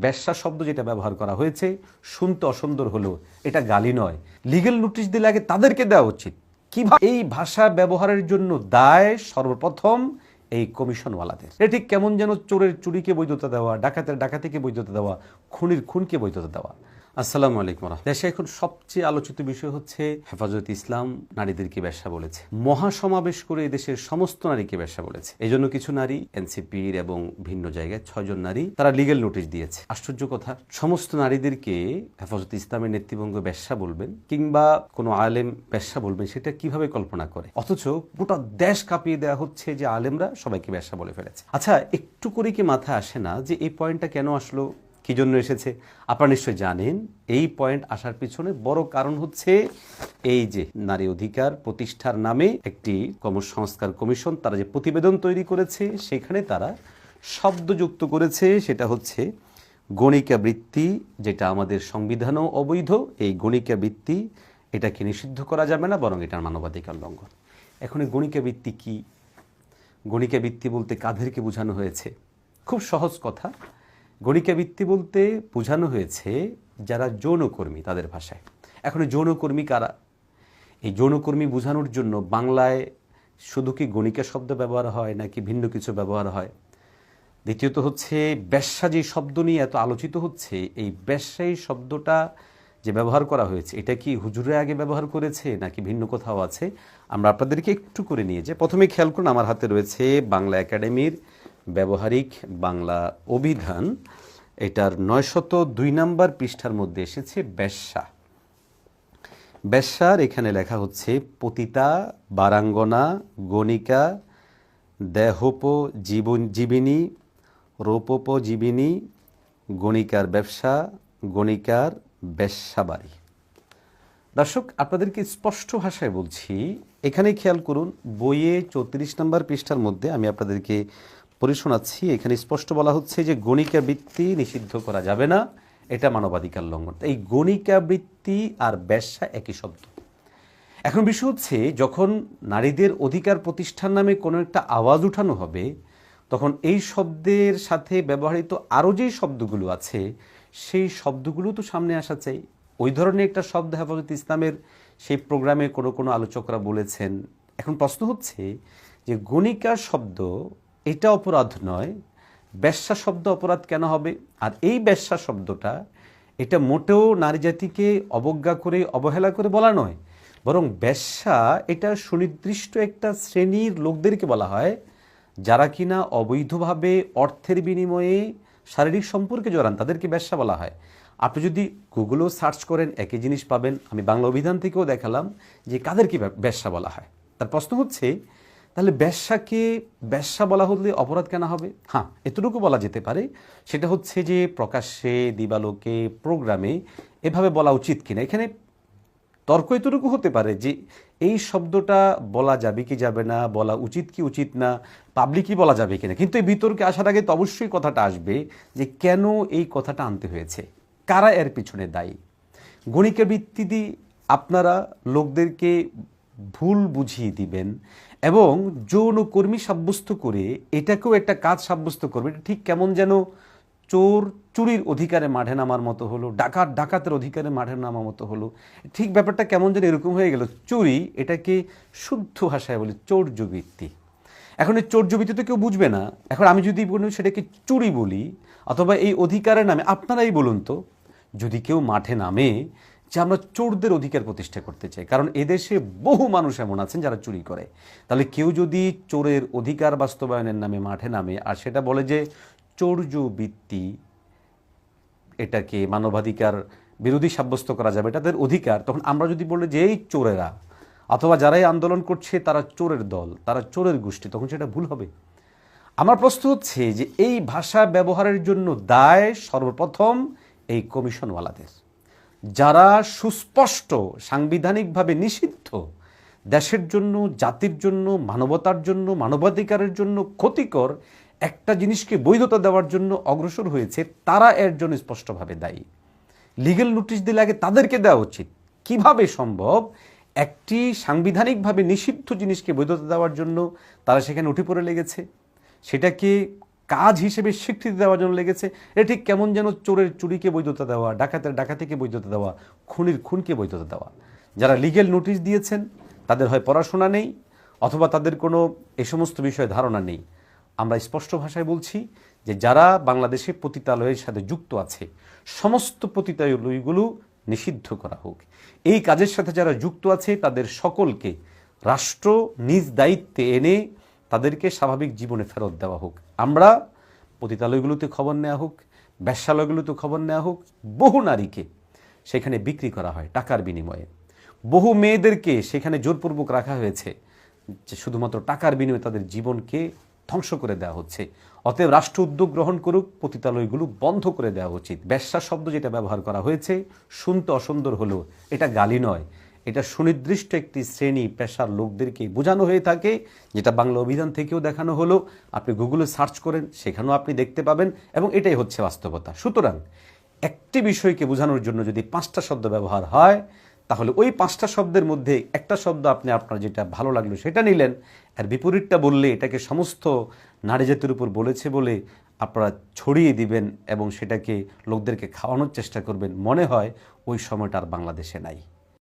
বেশ্যা শব্দ যেটা ব্যবহার করা হয়েছে শুনতে অসুন্দর হলেও এটা গালি নয়। লিগ্যাল নোটিশ দিলে আগে তাদেরকে দেওয়া উচিত। কিভাবে এই ভাষা ব্যবহারের জন্য দায় সর্বপ্রথম এই কমিশনওয়ালাদের। এটা ঠিক কেমন যেন চোরের চুরিকে বৈধতা দেওয়া, ডাকাতের ডাকাতিকে বৈধতা দেওয়া, খুনির খুনকে বৈধতা দেওয়া। আসসালামু আলাইকুম। দেশে এখন সবচেয়ে আলোচিত বিষয় হচ্ছে হেফাজত ইসলাম নারীদেরকে বেশ্যা বলেছে, মহাসমাবেশ করে দেশের সমস্ত নারীকে বেশ্যা বলেছে। এই জন্য কিছু নারী এনসিপির এবং ভিন্ন জায়গায় 6 জন নারী তারা লিগ্যাল নোটিশ দিয়েছে। আশ্চর্য কথা, সমস্ত নারীদেরকে হেফাজত ইসলামের নেতৃবৃন্দ বেশ্যা বলবেন কিংবা কোনো আলেম বেশ্যা বলবেন, সেটা কিভাবে কল্পনা করে? অথচ গোটা দেশ কাঁপিয়ে দেওয়া হচ্ছে যে আলেমরা সবাইকে বেশ্যা বলে ফেলেছে। আচ্ছা, একটু করে কি মাথায় আসে না যে এই পয়েন্টটা কেন আসলো, কি জন্য এসেছে? আপনারা নিশ্চয়ই জানেন এই পয়েন্ট আসার পিছনে বড় কারণ হচ্ছে এই যে নারী অধিকার প্রতিষ্ঠার নামে একটি কর্মসংস্কার কমিশন তারা যে প্রতিবেদন তৈরি করেছে, সেখানে তারা শব্দ যুক্ত করেছে, সেটা হচ্ছে গণিকা বৃত্তি, যেটা আমাদের সংবিধানেও অবৈধ। এই গণিকা বৃত্তি এটাকে নিষিদ্ধ করা যাবে না, বরং এটার মানবাধিকার লঙ্ঘন। এখন এই গণিকা বৃত্তি কি? গণিকা বৃত্তি বলতে কাদেরকে বোঝানো হয়েছে? খুব সহজ কথা, গণিকা বৃত্তি বলতে বোঝানো হয়েছে যারা যৌনকর্মী, তাদের ভাষায়। এখন যৌনকর্মী কারা? এই যৌনকর্মী বোঝানোর জন্য বাংলায় শুধু কি গণিকা শব্দ ব্যবহার হয় নাকি ভিন্ন কিছু ব্যবহার হয়? দ্বিতীয়ত হচ্ছে বেশ্যা যে শব্দ নিয়ে এত আলোচিত হচ্ছে, এই বেশ্যাই শব্দটা যে ব্যবহার করা হয়েছে, এটা কি হুজুরে আগে ব্যবহার করেছে নাকি ভিন্ন কোথাও আছে? আমরা আপনাদেরকে একটু করে নিয়ে যাই। প্রথমে খেয়াল করুন, আমার হাতে রয়েছে বাংলা একাডেমির ব্যবহারিক বাংলা অভিধান। এটার 902 নম্বর পৃষ্ঠার মধ্যে এসেছে বেশ্যা। বেশ্যার এখানে লেখা হচ্ছে পতিতা, বারাঙ্গনা, গণিকা, দেহোপজীবিনী, রূপোপজীবিনী, গণিকার ব্যবসা, গণিকার বেশ্যাবাড়ি। দর্শক, আপনাদেরকে স্পষ্ট ভাষায় বলছি, এখানে খেয়াল করুন, বইয়ে 34 নম্বর পৃষ্ঠার মধ্যে আমি আপনাদেরকে পড়ে শোনাচ্ছি। এখানে স্পষ্ট বলা হচ্ছে যে গণিকা বৃত্তি নিষিদ্ধ করা যাবে না, এটা মানবাধিকার লঙ্ঘন। এই গণিকা বৃত্তি আর বেশ্যা একই শব্দ। এখন বিষয় হচ্ছে, যখন নারীদের অধিকার প্রতিষ্ঠার নামে কোনো একটা আওয়াজ উঠানো হবে, তখন এই শব্দের সাথে ব্যবহৃত আরও যে শব্দগুলো আছে, সেই শব্দগুলো তো সামনে আসা চাই। ওই ধরনের একটা শব্দ হেফাজত ইসলামের সেই প্রোগ্রামে কোনো আলোচকরা বলেছেন। এখন প্রশ্ন হচ্ছে যে গণিকা শব্দ এটা অপরাধ নয়, বেশ্যা শব্দ অপরাধ কেন হবে? আর এই বেশ্যা শব্দটা এটা মোটেও নারী জাতিকে অবজ্ঞা করে অবহেলা করে বলা নয়, বরং বেশ্যা এটা সুনির্দিষ্ট একটা শ্রেণীর লোকদেরকে বলা হয় যারা কিনা অবৈধভাবে অর্থের বিনিময়ে শারীরিক সম্পর্কে জড়ান, তাদেরকে বেশ্যা বলা হয়। আপনি যদি গুগলেও সার্চ করেন একই জিনিস পাবেন। আমি বাংলা অভিধান থেকেও দেখালাম যে কাদেরকে বেশ্যা বলা হয়। তার প্রশ্ন হচ্ছে, তাহলে বেশ্যাকে বেশ্যা বলা হলে অপরাধ কেন হবে? হ্যাঁ, এতটুকু বলা যেতে পারে, সেটা হচ্ছে যে প্রকাশ্যে দিবালোকে প্রোগ্রামে এভাবে বলা উচিত কিনা। এখানে তর্ক এতটুকু হতে পারে যে এই শব্দটা বলা যাবে কি যাবে না, বলা উচিত কি উচিত না, পাবলিকই বলা যাবে কিনা। কিন্তু এই বিতর্কে আসার আগে তো অবশ্যই কথাটা আসবে যে কেন এই কথাটা আনতে হয়েছে, কারা এর পিছনে দায়ী। গণিকা বৃত্তি দিয়ে আপনারা লোকদেরকে ভুল বুঝিয়ে দিবেন এবং যৌনকর্মী সাব্যস্ত করে এটাকেও একটা কাজ সাব্যস্ত করবে। এটা ঠিক কেমন যেন চোর চুরির অধিকারে মাঠে নামার মতো হলো, ডাকাত ডাকাতের অধিকারে মাঠে নামার মতো হলো। ঠিক ব্যাপারটা কেমন যেন এরকম হয়ে গেল। চুরি এটাকে শুদ্ধ ভাষায় বলি চৌর্যবৃত্তি। এখন এই চৌর্যবৃত্তি তো কেউ বুঝবে না। এখন আমি যদি সেটাকে চুরি বলি অথবা এই অধিকারের নামে, আপনারাই বলুন তো, যদি কেউ মাঠে নামে যে আমরা চোরদের অধিকার প্রতিষ্ঠা করতে চাই, কারণ এদেশে বহু মানুষ এমন আছেন যারা চুরি করে, তাহলে কেউ যদি চোরের অধিকার বাস্তবায়নের নামে মাঠে নামে আর সেটা বলে যে চৌর্যবৃত্তি, এটাকে মানবাধিকার বিরোধী সাব্যস্ত করা যাবে, এটাদের অধিকার, তখন আমরা যদি বলি যে এই চোরেরা অথবা যারাই আন্দোলন করছে তারা চোরের দল, তারা চোরের গোষ্ঠী, তখন সেটা ভুল হবে। আমার প্রশ্ন হচ্ছে যে এই ভাষা ব্যবহারের জন্য দায় সর্বপ্রথম এই কমিশনওয়ালাদের, যারা সুস্পষ্ট সাংবিধানিকভাবে নিষিদ্ধ, দেশের জন্য, জাতির জন্য, মানবতার জন্য, মানবাধিকারের জন্য ক্ষতিকর একটা জিনিসকে বৈধতা দেওয়ার জন্য অগ্রসর হয়েছে, তারা এর জন্য স্পষ্টভাবে দায়ী। লিগ্যাল নোটিশ দিলে আগে তাদেরকে দেওয়া উচিত। কিভাবে সম্ভব একটি সাংবিধানিকভাবে নিষিদ্ধ জিনিসকে বৈধতা দেওয়ার জন্য তারা সেখানে উঠে পড়ে লেগেছে? সেটাকে কাজ হিসেবে স্বীকৃতি দেওয়ার জন্য লেগেছে। এটা ঠিক কেমন যেন চোরের চুরিকে বৈধতা দেওয়া, ডাকাতের ডাকাতিকে বৈধতা দেওয়া, খুনির খুনকে বৈধতা দেওয়া। যারা লিগ্যাল নোটিশ দিয়েছেন তাদের হয় পড়াশোনা নেই অথবা তাদের কোনো এই সমস্ত বিষয়ে ধারণা নেই। আমরা স্পষ্ট ভাষায় বলছি যে যারা বাংলাদেশে পতিতালয়ের সাথে যুক্ত আছে সমস্ত পতিতালয়গুলো নিষিদ্ধ করা হোক। এই কাজের সাথে যারা যুক্ত আছে তাদের সকলকে রাষ্ট্র নিজ দায়িত্বে এনে তাদেরকে স্বাভাবিক জীবনে ফেরত দেওয়া হোক। আমরা পতিতালয়গুলোতে খবর নেওয়া হোক, বেশ্যালয়গুলোতে খবর নেওয়া হোক, বহু নারীকে সেখানে বিক্রি করা হয় টাকার বিনিময়ে, বহু মেয়েদেরকে সেখানে জোরপূর্বক রাখা হয়েছে যে শুধুমাত্র টাকার বিনিময়ে তাদের জীবনকে ধ্বংস করে দেওয়া হচ্ছে। অতএব রাষ্ট্র উদ্যোগ গ্রহণ করুক, পতিতালয়গুলো বন্ধ করে দেওয়া উচিত। বেশ্যা শব্দ যেটা ব্যবহার করা হয়েছে শুনতে অসুন্দর হলেও এটা গালি নয়, এটা সুনির্দিষ্ট একটি শ্রেণী পেশার লোকদেরকে বোঝানো হয়ে থাকে, যেটা বাংলা অভিধান থেকেও দেখানো হলো। আপনি গুগলে সার্চ করেন, সেখানেও আপনি দেখতে পাবেন, এবং এটাই হচ্ছে বাস্তবতা। সুতরাং একটি বিষয়কে বোঝানোর জন্য যদি 5টা শব্দ ব্যবহার হয় তাহলে ওই 5টা শব্দের মধ্যে একটা শব্দ আপনি আপনার যেটা ভালো লাগলো সেটা নিলেন, আর বিপরীতটা বললে এটাকে সমস্ত নারী জাতির উপর বলেছে বলে আপনারা ছড়িয়ে দিবেন এবং সেটাকে লোকদেরকে খাওয়ানোর চেষ্টা করবেন। মনে হয় ওই সময়টা আর বাংলাদেশে নাই।